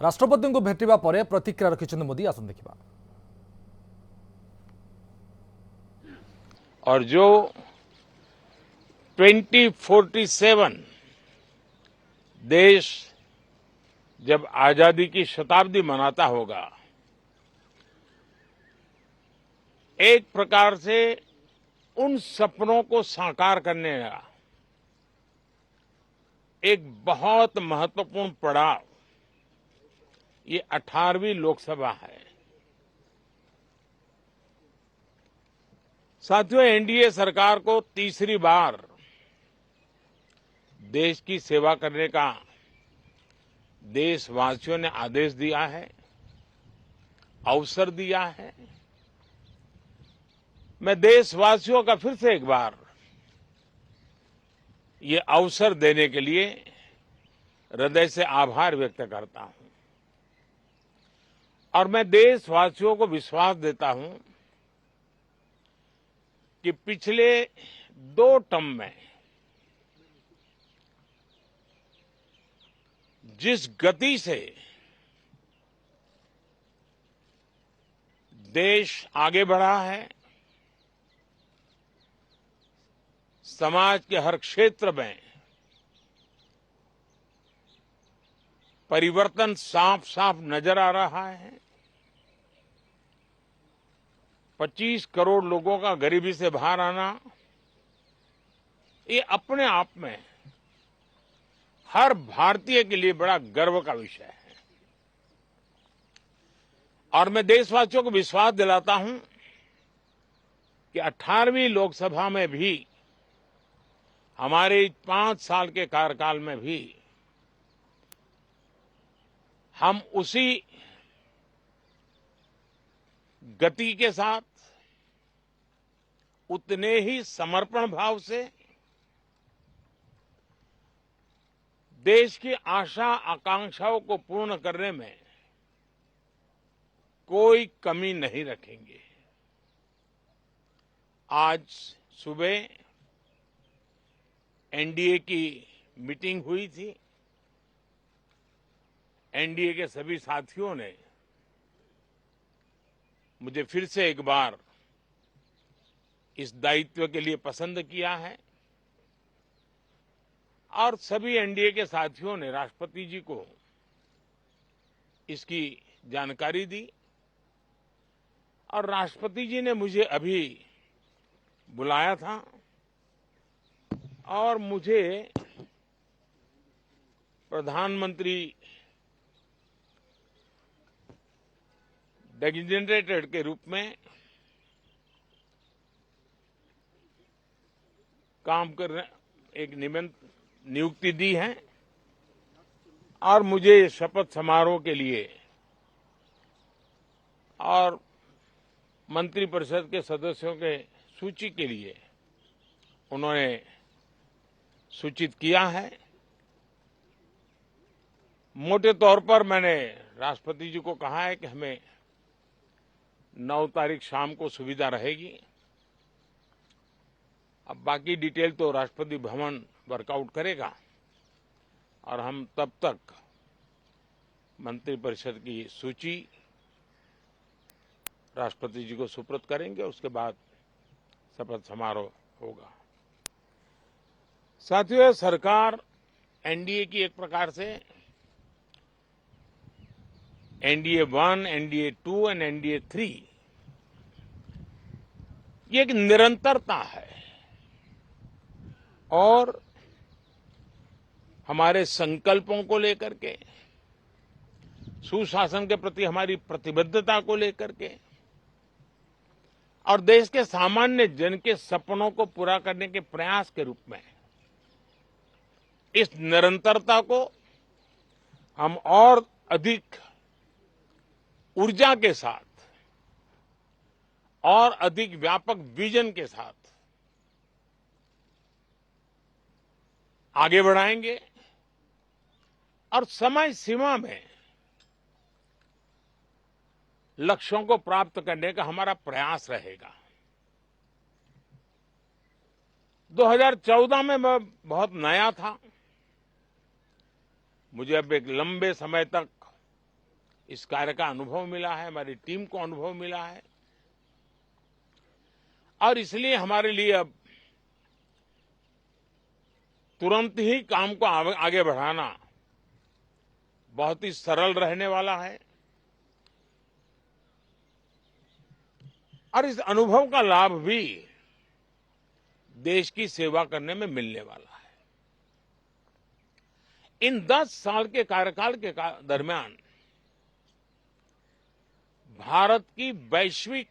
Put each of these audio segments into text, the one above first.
राष्ट्रपति को भेटिबा परे प्रतिक्रिया रखिछन्ति मोदी। आसन देखिबा। और जो 2047 देश जब आजादी की शताब्दी मनाता होगा, एक प्रकार से उन सपनों को साकार करने का एक बहुत महत्वपूर्ण पड़ाव ये 18वीं लोकसभा है। साथियों, एनडीए सरकार को तीसरी बार देश की सेवा करने का देशवासियों ने आदेश दिया है, अवसर दिया है। मैं देशवासियों का फिर से एक बार ये अवसर देने के लिए हृदय से आभार व्यक्त करता हूं और मैं देशवासियों को विश्वास देता हूं कि पिछले 2 टर्म में जिस गति से देश आगे बढ़ा है, समाज के हर क्षेत्र में परिवर्तन साफ साफ नजर आ रहा है। 25 करोड़ लोगों का गरीबी से बाहर आना, ये अपने आप में हर भारतीय के लिए बड़ा गर्व का विषय है। और मैं देशवासियों को विश्वास दिलाता हूं कि 18वीं लोकसभा में भी, हमारे 5 साल के कार्यकाल में भी, हम उसी गति के साथ, उतने ही समर्पण भाव से देश की आशा आकांक्षाओं को पूर्ण करने में कोई कमी नहीं रखेंगे। आज सुबह एनडीए की मीटिंग हुई थी। एनडीए के सभी साथियों ने मुझे फिर से एक बार इस दायित्व के लिए पसंद किया है और सभी एनडीए के साथियों ने राष्ट्रपति जी को इसकी जानकारी दी और राष्ट्रपति जी ने मुझे अभी बुलाया था और मुझे प्रधानमंत्री डेजिग्नेटेड के रूप में काम करने एक नियुक्ति दी है और मुझे शपथ समारोह के लिए और मंत्रिपरिषद के सदस्यों के सूची के लिए उन्होंने सूचित किया है। मोटे तौर पर मैंने राष्ट्रपति जी को कहा है कि हमें 9 तारीख शाम को सुविधा रहेगी। अब बाकी डिटेल तो राष्ट्रपति भवन वर्कआउट करेगा और हम तब तक मंत्रिपरिषद की सूची राष्ट्रपति जी को सुपुर्द करेंगे। उसके बाद शपथ समारोह होगा। साथियों, सरकार एनडीए की एक प्रकार से एनडीए 1, एनडीए 2 और एनडीए 3 ये एक निरंतरता है और हमारे संकल्पों को लेकर के, सुशासन के प्रति हमारी प्रतिबद्धता को लेकर के और देश के सामान्य जन के सपनों को पूरा करने के प्रयास के रूप में इस निरंतरता को हम और अधिक ऊर्जा के साथ और अधिक व्यापक विजन के साथ आगे बढ़ाएंगे और समय सीमा में लक्ष्यों को प्राप्त करने का हमारा प्रयास रहेगा। 2014 में मैं बहुत नया था। मुझे अब एक लंबे समय तक इस कार्य का अनुभव मिला है, हमारी टीम को अनुभव मिला है और इसलिए हमारे लिए अब तुरंत ही काम को आगे बढ़ाना बहुत ही सरल रहने वाला है और इस अनुभव का लाभ भी देश की सेवा करने में मिलने वाला है। इन 10 साल के कार्यकाल के दरमियान भारत की वैश्विक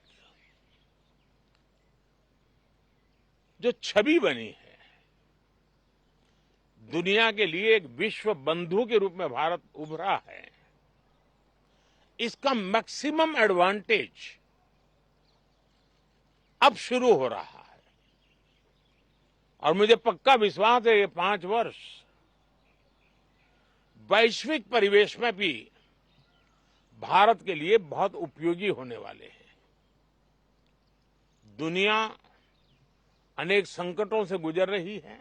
जो छवि बनी है, दुनिया के लिए एक विश्व बंधु के रूप में भारत उभरा है, इसका मैक्सिमम एडवांटेज अब शुरू हो रहा है और मुझे पक्का विश्वास है ये 5 वर्ष वैश्विक परिवेश में भी भारत के लिए बहुत उपयोगी होने वाले हैं। दुनिया अनेक संकटों से गुजर रही है,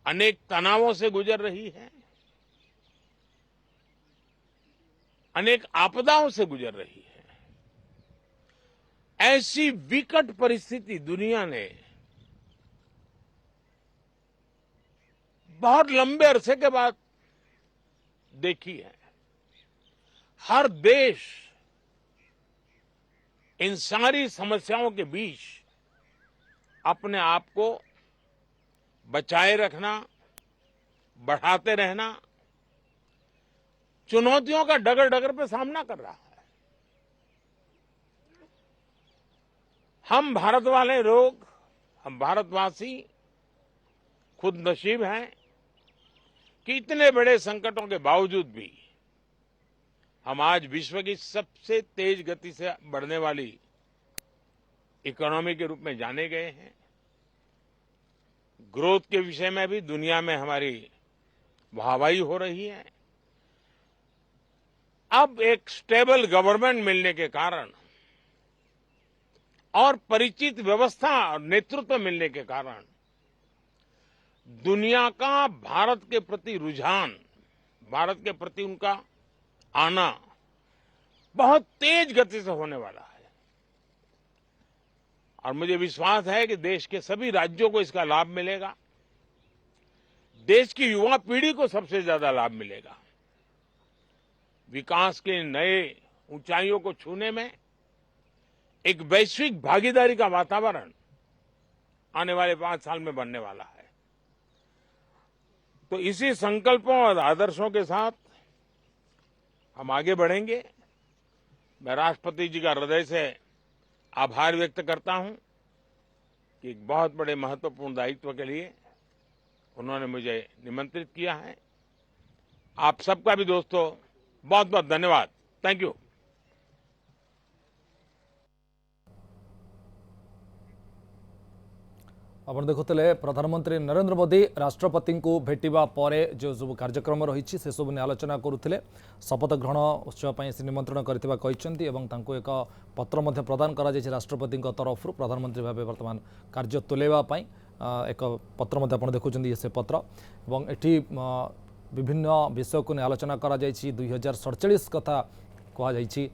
अनेक तनावों से गुजर रही है, अनेक आपदाओं से गुजर रही है। ऐसी विकट परिस्थिति दुनिया ने बहुत लंबे अरसे के बाद देखी है। हर देश इन सारी समस्याओं के बीच अपने आप को बचाए रखना, बढ़ाते रहना, चुनौतियों का डगर डगर पे सामना कर रहा है। हम भारत वाले लोग, हम भारतवासी खुद नसीब हैं कि इतने बड़े संकटों के बावजूद भी हम आज विश्व की सबसे तेज गति से बढ़ने वाली इकोनॉमी के रूप में जाने गए हैं। ग्रोथ के विषय में भी दुनिया में हमारी वाहवाही हो रही है। अब एक स्टेबल गवर्नमेंट मिलने के कारण और परिचित व्यवस्था और नेतृत्व मिलने के कारण दुनिया का भारत के प्रति रुझान, भारत के प्रति उनका आना बहुत तेज गति से होने वाला है और मुझे विश्वास है कि देश के सभी राज्यों को इसका लाभ मिलेगा। देश की युवा पीढ़ी को सबसे ज्यादा लाभ मिलेगा। विकास के नए ऊंचाइयों को छूने में एक वैश्विक भागीदारी का वातावरण आने वाले 5 साल में बनने वाला है। तो इसी संकल्पों और आदर्शों के साथ हम आगे बढ़ेंगे। मैं राष्ट्रपति जी का हृदय से आभार व्यक्त करता हूं कि एक बहुत बड़े महत्वपूर्ण दायित्व के लिए उन्होंने मुझे निमंत्रित किया है। आप सबका भी दोस्तों बहुत बहुत धन्यवाद। Thank you. आप देखुले प्रधानमंत्री नरेंद्र मोदी राष्ट्रपति को भेटा पर जो सब कार्यक्रम रही से सब आलोचना करुले। शपथ ग्रहण उत्सव पर से निमंत्रण करथिबा एक पत्र प्रदान करा राष्ट्रपति तरफ प्रधानमंत्री भाव वर्तमान कार्य तुलेवा एक पत्र देखुं से पत्र और ये विभिन्न विषय को आलोचना करा 2047 कथा कहुई।